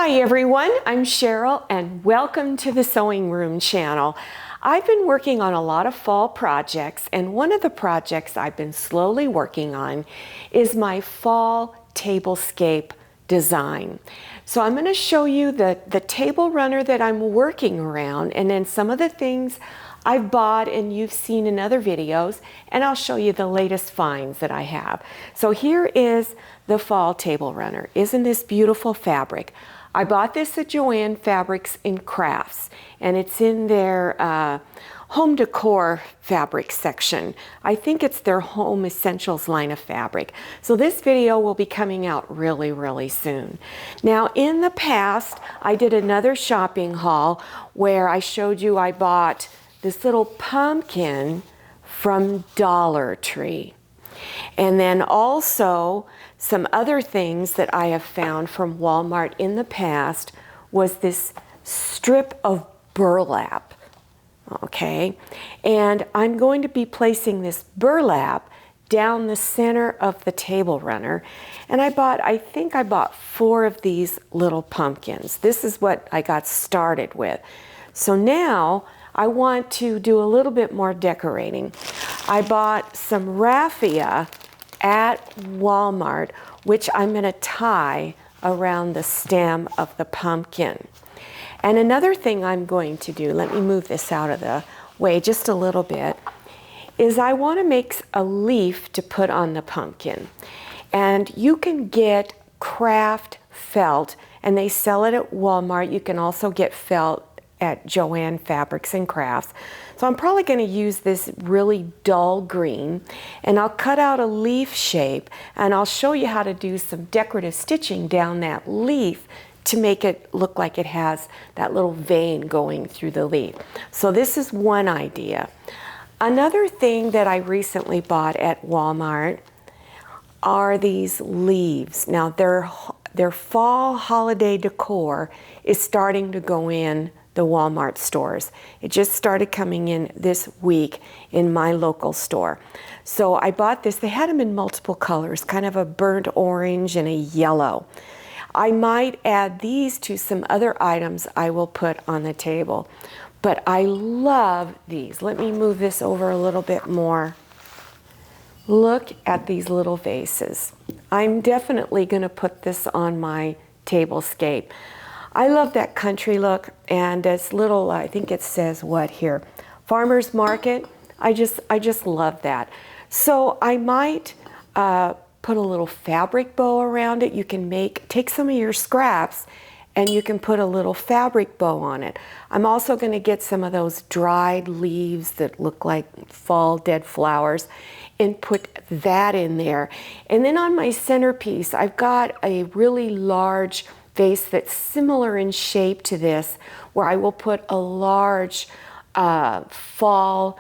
Hi everyone, I'm Cheryl and welcome to the Sewing Room channel. I've been working on a lot of fall projects, and one of the projects I've been slowly working on is my fall tablescape design. So I'm going to show you the table runner that I'm working around, and then some of the things I've bought and you've seen in other videos, and I'll show you the latest finds that I have. So here is the fall table runner. Isn't this beautiful fabric? I bought this at Joann Fabrics and Crafts, and it's in their home decor fabric section. I think it's their home essentials line of fabric. So this video will be coming out really soon. Now in the past, I did another shopping haul where I showed you I bought this little pumpkin from Dollar Tree. And then also some other things that I have found from Walmart in the past was this strip of burlap. Okay, and I'm going to be placing this burlap down the center of the table runner. And I think I bought 4 of these little pumpkins. This is what I got started with. So now I want to do a little bit more decorating. I bought some raffia at Walmart, which I'm going to tie around the stem of the pumpkin. And another thing I'm going to do, let me move this out of the way just a little bit, is I want to make a leaf to put on the pumpkin. And you can get craft felt, and they sell it at Walmart. You can also get felt at Joann Fabrics and Crafts. So I'm probably going to use this really dull green, and I'll cut out a leaf shape, and I'll show you how to do some decorative stitching down that leaf to make it look like it has that little vein going through the leaf. So this is one idea. Another thing that I recently bought at Walmart are these leaves. Now their fall holiday decor is starting to go in the Walmart stores. It just started coming in this week in my local store. So I bought this. They had them in multiple colors, kind of a burnt orange and a yellow. I might add these to some other items I will put on the table. But I love these. Let me move this over a little bit more. Look at these little vases. I'm definitely going to put this on my tablescape. I love that country look, and this little, I think it says what here? Farmer's Market. I just love that. So I might put a little fabric bow around it. You can take some of your scraps and you can put a little fabric bow on it. I'm also going to get some of those dried leaves that look like fall dead flowers and put that in there. And then on my centerpiece, I've got a really large vase that's similar in shape to this, where I will put a large fall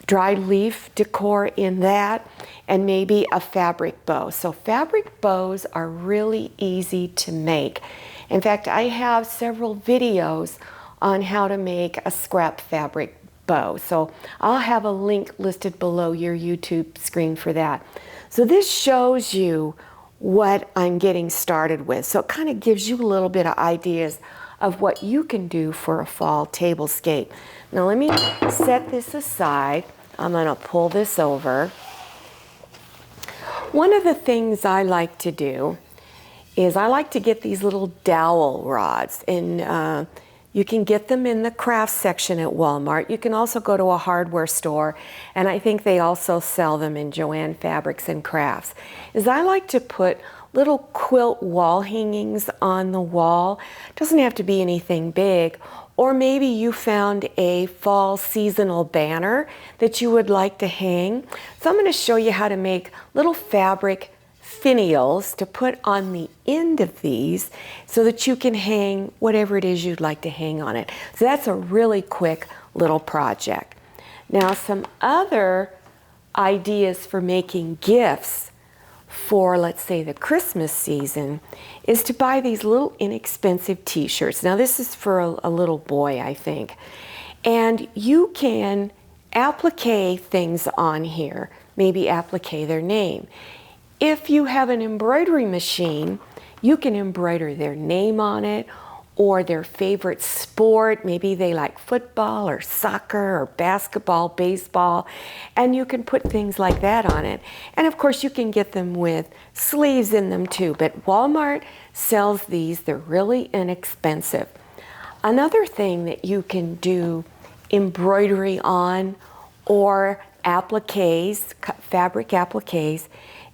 dried leaf decor in that, and maybe a fabric bow. So fabric bows are really easy to make. In fact, I have several videos on how to make a scrap fabric bow. So I'll have a link listed below your YouTube screen for that. So this shows you what I'm getting started with. So it kind of gives you a little bit of ideas of what you can do for a fall tablescape. Now let me set this aside. I'm going to pull this over. One of the things I like to do is I like to get these little dowel rods, and you can get them in the craft section at Walmart. You can also go to a hardware store, and I think they also sell them in Joann Fabrics and Crafts. I like to put little quilt wall hangings on the wall. It doesn't have to be anything big. Or maybe you found a fall seasonal banner that you would like to hang. So I'm going to show you how to make little fabric finials to put on the end of these so that you can hang whatever it is you'd like to hang on it. So that's a really quick little project. Now some other ideas for making gifts for, let's say, the Christmas season is to buy these little inexpensive t-shirts. Now this is for a little boy, I think. And you can applique things on here, maybe applique their name. If you have an embroidery machine, You can embroider their name on it or their favorite sport. Maybe they like football or soccer or basketball, baseball, and you can put things like that on it. And of course you can get them with sleeves in them too, but Walmart sells these. They're really inexpensive. Another thing that you can do embroidery on or appliques, fabric appliques,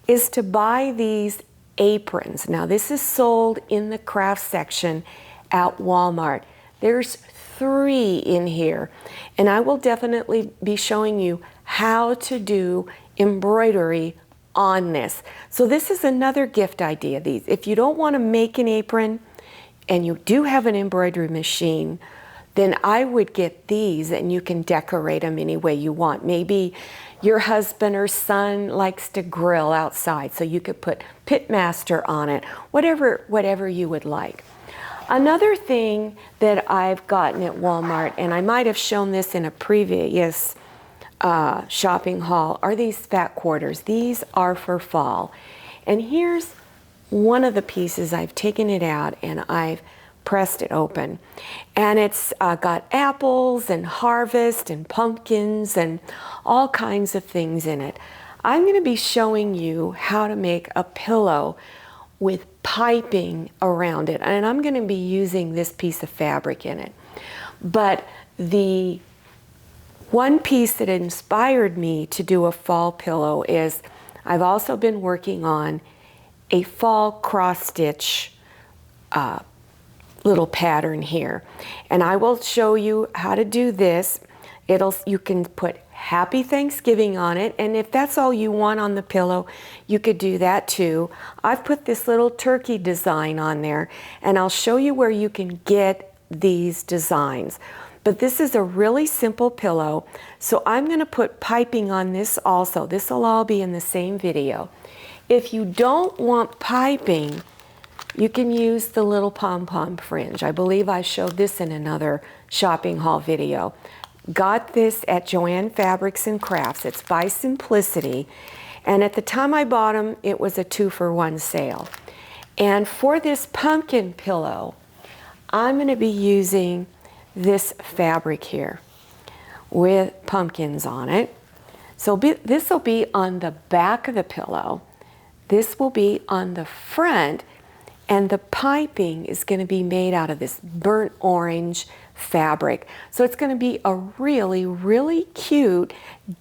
is to buy these aprons. Now this is sold in the craft section at Walmart. There's 3 in here, and I will definitely be showing you how to do embroidery on this. So this is another gift idea. These, if you don't want to make an apron and you do have an embroidery machine, then I would get these and you can decorate them any way you want. Maybe your husband or son likes to grill outside, so you could put Pitmaster on it, whatever you would like. Another thing that I've gotten at Walmart, and I might have shown this in a previous shopping haul, are these fat quarters. These are for fall. And here's one of the pieces. I've taken it out and I've pressed it open. And it's got apples and harvest and pumpkins and all kinds of things in it. I'm going to be showing you how to make a pillow with piping around it, and I'm going to be using this piece of fabric in it. But the one piece that inspired me to do a fall pillow is I've also been working on a fall cross stitch little pattern here, and I will show you how to do this. You can put Happy Thanksgiving on it, and if that's all you want on the pillow, you could do that too. I've put this little turkey design on there, and I'll show you where you can get these designs. But this is a really simple pillow, so I'm going to put piping on this also. This will all be in the same video. If you don't want piping, you can use the little pom-pom fringe. I believe I showed this in another shopping haul video. Got this at Joann Fabrics and Crafts. It's by Simplicity, and at the time I bought them, it was a 2-for-1 sale. And for this pumpkin pillow, I'm going to be using this fabric here with pumpkins on it. So this will be on the back of the pillow. This will be on the front, and the piping is going to be made out of this burnt orange fabric. So it's going to be a really, really cute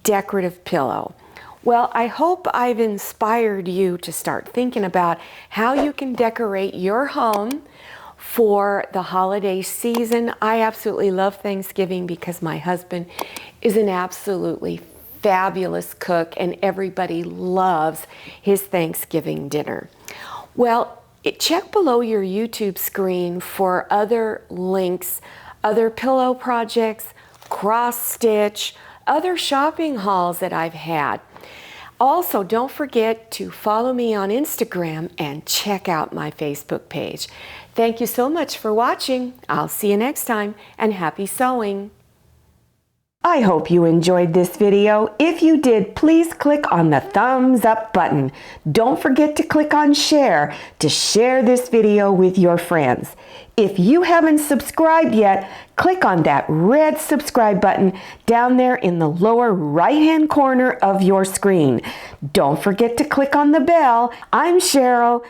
decorative pillow. Well, I hope I've inspired you to start thinking about how you can decorate your home for the holiday season. I absolutely love Thanksgiving because my husband is an absolutely fabulous cook, and everybody loves his Thanksgiving dinner. Well, check below your YouTube screen for other links, other pillow projects, cross stitch, other shopping hauls that I've had. Also, don't forget to follow me on Instagram and check out my Facebook page. Thank you so much for watching. I'll see you next time, and happy sewing. I hope you enjoyed this video. If you did, please click on the thumbs up button. Don't forget to click on share to share this video with your friends. If you haven't subscribed yet, click on that red subscribe button down there in the lower right-hand corner of your screen. Don't forget to click on the bell. I'm Cheryl,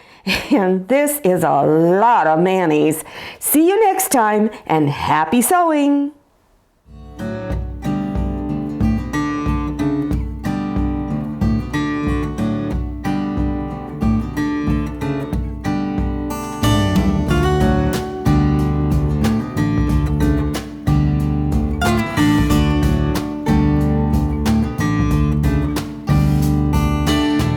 and this is a lot of mayonnaise. See you next time, and happy sewing!